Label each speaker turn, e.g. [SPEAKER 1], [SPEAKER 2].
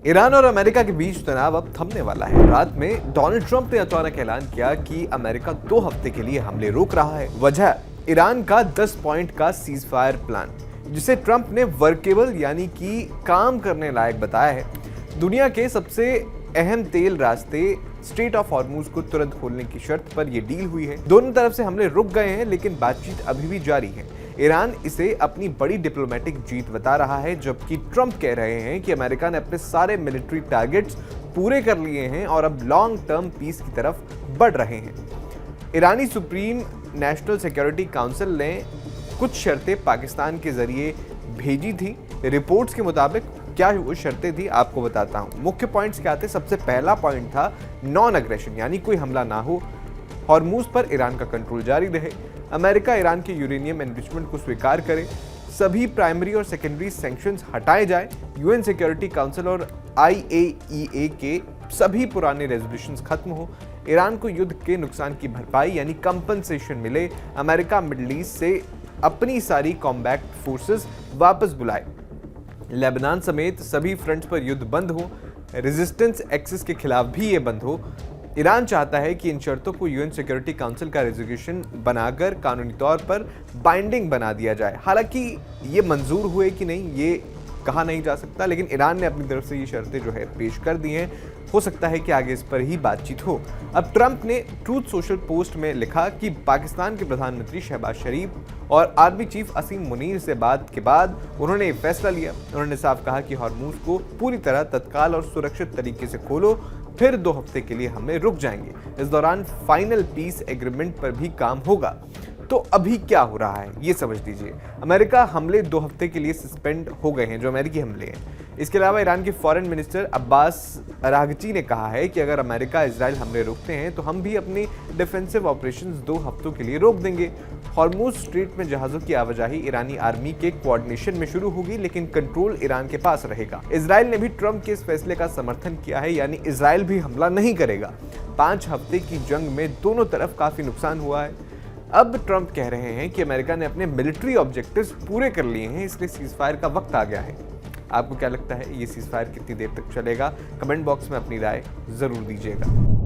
[SPEAKER 1] Iran और America के बीच तनाव अब थमने वाला है। रात में डोनाल्ड ट्रंप ने अचानक ऐलान किया कि अमेरिका 2 हफ्ते के लिए हमले रोक रहा है। वजह ईरान का 10 पॉइंट का सीज फायर प्लान, जिसे ट्रंप ने वर्केबल यानी कि काम करने लायक बताया है। दुनिया के सबसे अहम तेल रास्ते स्ट्रेट ऑफ हॉर्मूज को तुरंत खोलने की शर्त पर यह डील हुई है। दोनों तरफ से हमले रुक गए हैं, लेकिन बातचीत अभी भी जारी है। ईरान इसे अपनी बड़ी डिप्लोमेटिक जीत बता रहा है, जबकि ट्रंप कह रहे हैं कि अमेरिका ने अपने सारे मिलिट्री टारगेट्स पूरे कर लिए हैं और अब लॉन्ग टर्म पीस की तरफ बढ़ रहे हैं। ईरानी सुप्रीम नेशनल सिक्योरिटी काउंसिल ने कुछ शर्तें पाकिस्तान के जरिए भेजी थी। रिपोर्ट्स के मुताबिक क्या वो शर्तें थी आपको बताता हूं। मुख्य पॉइंट्स क्या थे? सबसे पहला पॉइंट था नॉन अग्रेशन, यानी कोई हमला ना हो, हॉर्मूज पर ईरान का कंट्रोल जारी रहे, अमेरिका ईरान के यूरेनियम एनरिचमेंट को स्वीकार करे, सभी प्राइमरी और सेकेंडरी सैंक्शंस हटाए जाए, यूएन सिक्योरिटी काउंसिल और IAEA के सभी पुराने रेजोल्यूशंस खत्म हो, ईरान को युद्ध के नुकसान की भरपाई यानी कंपनसेशन मिले, अमेरिका मिडिल ईस्ट से अपनी सारी कॉम्बैट फोर्सेस वापस बुलाए, लेबनान समेत सभी फ्रंट्स पर युद्ध बंद हो, रेजिस्टेंस एक्सिस के खिलाफ भी ये बंद हो। ईरान चाहता है कि इन शर्तों को यूएन सिक्योरिटी काउंसिल का रेजोल्यूशन बनाकर कानूनी तौर पर बाइंडिंग बना दिया जाए। हालांकि ये मंजूर हुए कि नहीं ये कहा नहीं जा सकता, लेकिन ईरान ने अपनी तरफ से ये शर्तें जो है पेश कर दी हैं। हो सकता है कि आगे इस पर ही बातचीत हो। अब ट्रंप ने ट्रूथ सोशल पोस्ट में लिखा कि पाकिस्तान के प्रधानमंत्री शहबाज शरीफ और आर्मी चीफ असीम मुनीर से बात के बाद उन्होंने ये फैसला लिया। उन्होंने साफ कहा कि हॉर्मूज को पूरी तरह तत्काल और सुरक्षित तरीके से खोलो, फिर 2 हफ्ते के लिए हमले रुक जाएंगे। इस दौरान फाइनल पीस एग्रीमेंट पर भी काम होगा। तो अभी क्या हो रहा है ये समझ लीजिए। अमेरिका हमले 2 हफ्ते के लिए सस्पेंड हो गए हैं, जो अमेरिकी हमले हैं। इसके अलावा ईरान के फॉरेन मिनिस्टर अब्बास अरागची ने कहा है कि अगर अमेरिका इजराइल हमले रोकते हैं तो हम भी अपनी डिफेंसिव ऑपरेशंस 2 हफ्तों के लिए रोक देंगे। हॉर्मूज स्ट्रेट में जहाजों की आवाजाही ईरानी आर्मी के कोऑर्डिनेशन में शुरू होगी, लेकिन कंट्रोल ईरान के पास रहेगा। इजराइल ने भी ट्रंप के इस फैसले का समर्थन किया है, यानी इजराइल भी हमला नहीं करेगा। 5 हफ्ते की जंग में दोनों तरफ काफी नुकसान हुआ है। अब ट्रंप कह रहे हैं कि अमेरिका ने अपने मिलिट्री ऑब्जेक्टिव्स पूरे कर लिए हैं, इसलिए सीजफायर का वक्त आ गया है। आपको क्या लगता है ये सीजफायर कितनी देर तक चलेगा? कमेंट बॉक्स में अपनी राय जरूर दीजिएगा।